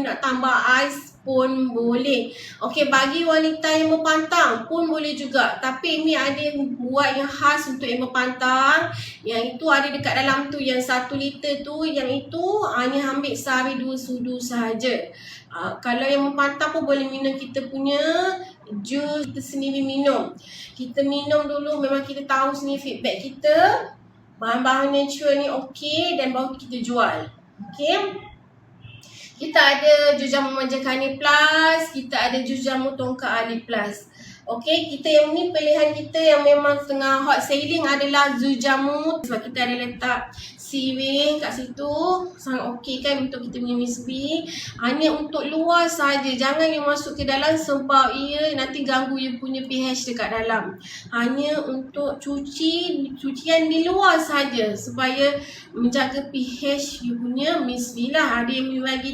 nak tambah ais pun boleh. Okey, bagi wanita yang berpantang pun boleh juga. Tapi Amy ada yang buat yang khas untuk yang berpantang. Yang itu ada dekat dalam tu, yang 1 liter tu, yang itu hanya ambil sehari 2 sudu sahaja. Kalau yang berpantang pun boleh minum kita punya jus kita sendiri minum. Kita minum dulu, memang kita tahu sendiri feedback kita. Bahan-bahan natural ni okey dan baru kita jual. Okey. Kita ada jus jamu manjakani plus, kita ada jus jamu tongkat ali plus. Okey, kita yang ni pilihan kita yang memang tengah hot selling adalah jus jamu. Sebab kita ada letak siring kat situ. Sangat okey kan untuk kita punya Miss B. Hanya untuk luar saja. Jangan you masuk ke dalam sebab ia nanti ganggu you punya pH dekat dalam. Hanya untuk cucian di luar saja supaya menjaga pH you punya Miss B lah. Ada yang bagi